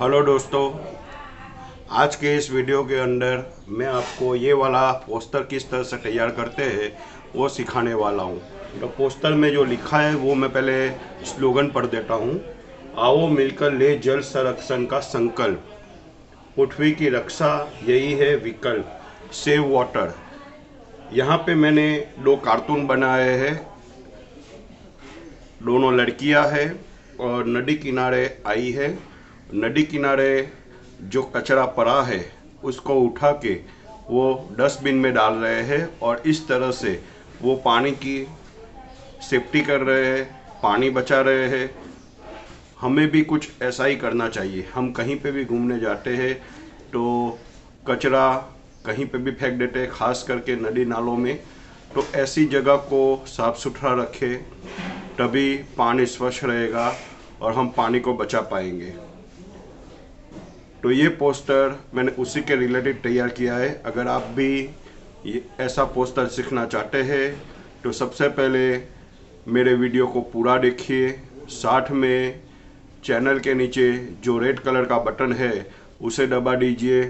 Hello दोस्तों, आज के इस वीडियो के अंदर मैं आपको ये वाला पोस्टर किस तरह से तैयार करते हैं वो सिखाने वाला हूँ। तो पोस्टर में जो लिखा है वो मैं पहले स्लोगन पढ़ देता हूँ। आओ मिलकर ले जल संरक्षण का संकल्प, पृथ्वी की रक्षा यही है विकल्प, सेव वाटर। यहाँ पे मैंने दो कार्टून बनाए हैं, दोनों लड़कियाँ हैं और नदी किनारे आई है। नदी किनारे जो कचरा पड़ा है उसको उठा के वो डस्टबिन में डाल रहे हैं और इस तरह से वो पानी की सेफ्टी कर रहे हैं, पानी बचा रहे हैं। हमें भी कुछ ऐसा ही करना चाहिए। हम कहीं पे भी घूमने जाते हैं तो कचरा कहीं पे भी फेंक देते हैं, खास करके नदी नालों में। तो ऐसी जगह को साफ सुथरा रखें, तभी पानी स्वच्छ रहेगा और हम पानी को बचा पाएंगे। तो ये पोस्टर मैंने उसी के रिलेटेड तैयार किया है। अगर आप भी ये ऐसा पोस्टर सीखना चाहते हैं तो सबसे पहले मेरे वीडियो को पूरा देखिए, साथ में चैनल के नीचे जो रेड कलर का बटन है उसे दबा दीजिए,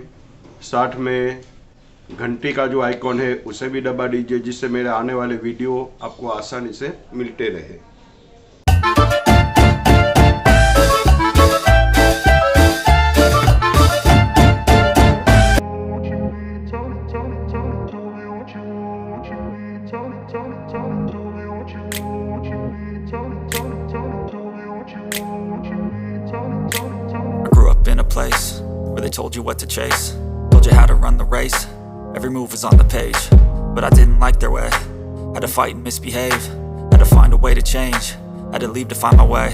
साथ में घंटी का जो आइकॉन है उसे भी दबा दीजिए, जिससे मेरे आने वाले वीडियो आपको आसानी से मिलते रहे। In a place where they told you what to chase, told you how to run the race, every move was on the page, but I didn't like their way. Had to fight and misbehave, had to find a way to change, had to leave to find my way.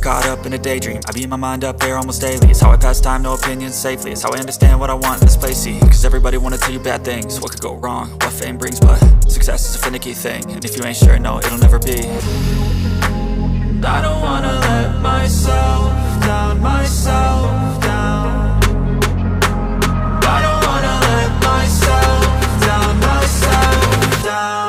Caught up in a daydream, I beat my mind up there almost daily. It's how I pass time, no opinions safely. It's how I understand what I want in this place, see. Cause everybody wanna tell you bad things, what could go wrong, what fame brings. But success is a finicky thing, and if you ain't sure, no, it'll never be. I don't wanna let myself down, myself down. I don't wanna let myself down, myself down.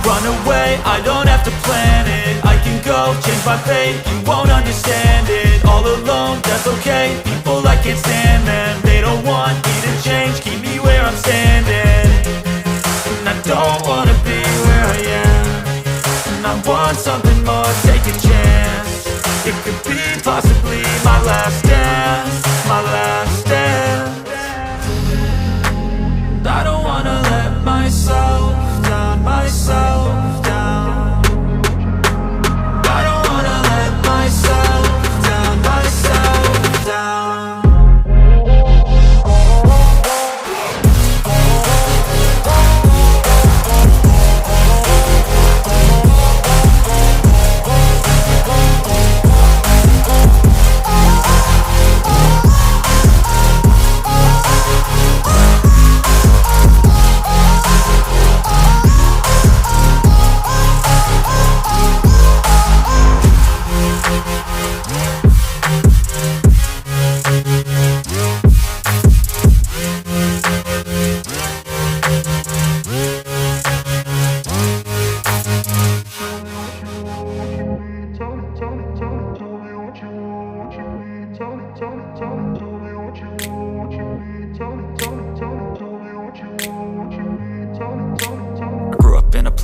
Run away, I don't have to plan it. I can go, change my fate, you won't understand it. All alone, that's okay, people I can't stand them. They don't want me to change, keep me where I'm standing. And I don't wanna be where I am, and I want something more, take a chance. It could be possibly my last dance, my last dance. I don't wanna let myself down, myself down. I don't wanna let myself down, myself down.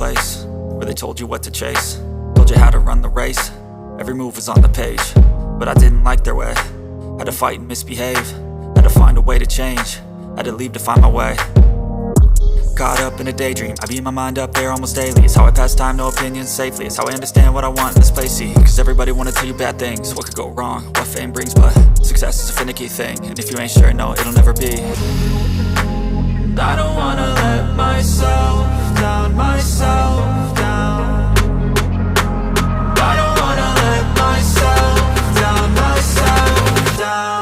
Place where they told you what to chase, told you how to run the race, every move was on the page, but I didn't like their way. Had to fight and misbehave, had to find a way to change, had to leave to find my way. Caught up in a daydream, I beat my mind up there almost daily. It's how I pass time, no opinions safely. It's how I understand what I want in this place, see. Cause everybody wanna tell you bad things, what could go wrong, what fame brings. But success is a finicky thing, and if you ain't sure, no, it'll never be. I don't wanna let myself down, myself down. I don't wanna let myself down, myself down.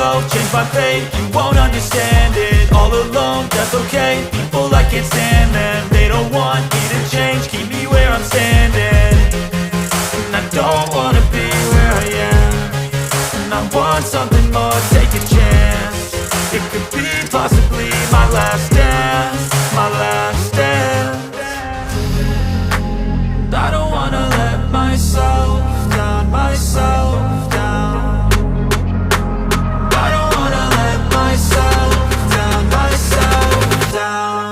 go, change my fate, you won't understand it. All alone, that's okay, people I can't stand them. They don't want me to change, keep me where I'm standing. And I don't wanna be where I am, and I want something more, take a chance. It could be possibly my last dance, my last dance. I don't wanna let myself down, myself down. I don't wanna let myself down, myself down.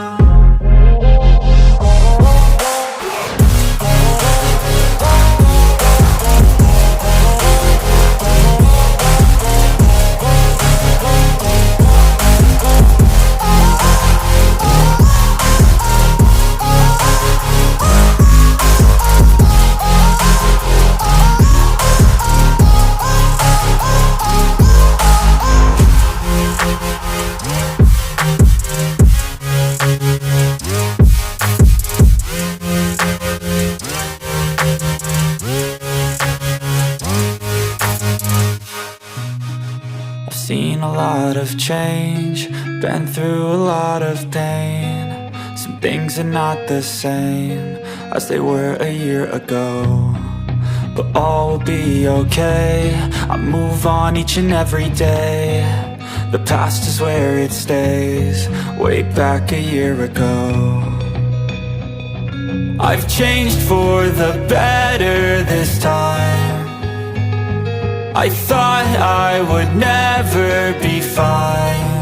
Seen a lot of change, been through a lot of pain. Some things are not the same as they were a year ago, but all will be okay. I move on each and every day. The past is where it stays, way back a year ago. I've changed for the better this time. I thought I would never be fine.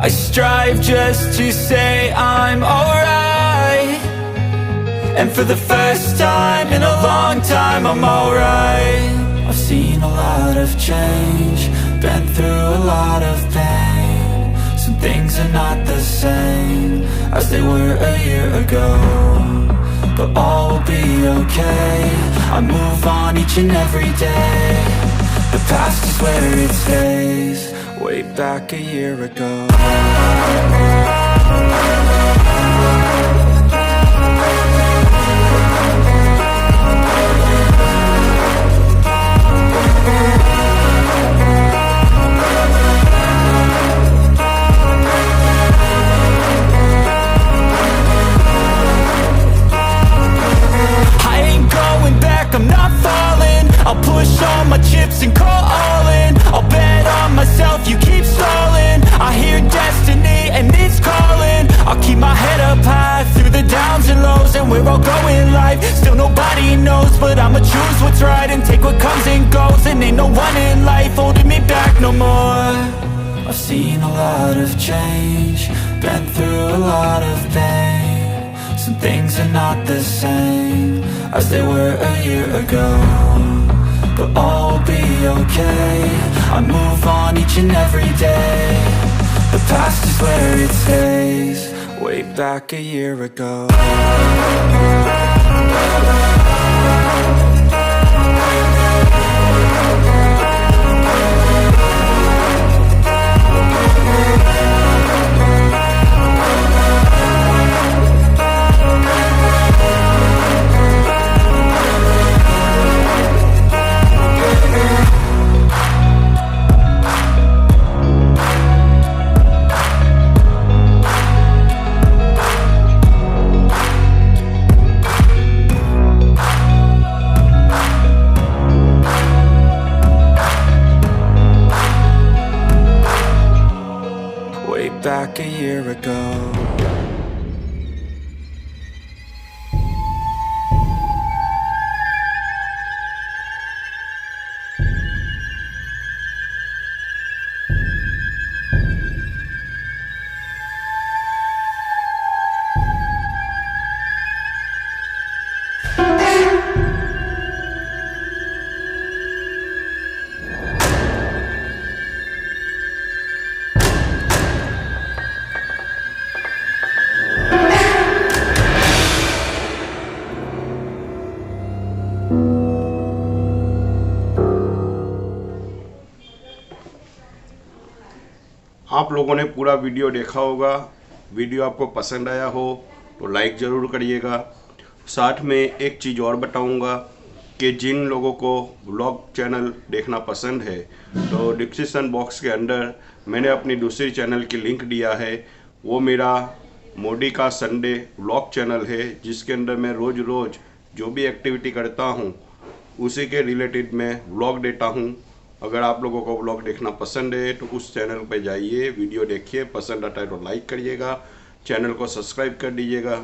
I strive just to say I'm alright, and for the first time in a long time I'm alright. I've seen a lot of change, been through a lot of pain. Some things are not the same as they were a year ago, but all will be okay. I move on each and every day. The past is where it stays, way back a year ago. I'm not falling, I'll push all my chips and call all in. I'll bet on myself, you keep stalling. I hear destiny and it's calling. I'll keep my head up high through the downs and lows, and where I'll go in life, still nobody knows. But I'ma choose what's right and take what comes and goes, and ain't no one in life holding me back no more. I've seen a lot of change, been through a lot of pain. Some things are not the same as they were a year ago, but all will be okay. I move on each and every day. The past is where it stays, way back a year ago. Back a year ago. आप लोगों ने पूरा video देखा होगा। Video आपको पसंद आया हो तो लाइक ज़रूर करिएगा। साथ में एक चीज़ और बताऊंगा कि जिन लोगों को व्लॉग चैनल देखना पसंद है तो डिस्क्रिप्शन बॉक्स के अंदर मैंने अपनी दूसरी चैनल की लिंक दिया है। वो मेरा मोदी का संडे व्लॉग चैनल है, जिसके अंदर मैं रोज़ रोज़ जो भी एक्टिविटी करता हूँ उसी के रिलेटेड मैं व्लॉग देता हूँ। अगर आप लोगों को व्लॉग देखना पसंद है तो उस चैनल पे जाइए, वीडियो देखिए, पसंद आता है तो लाइक करिएगा, चैनल को सब्सक्राइब कर दीजिएगा।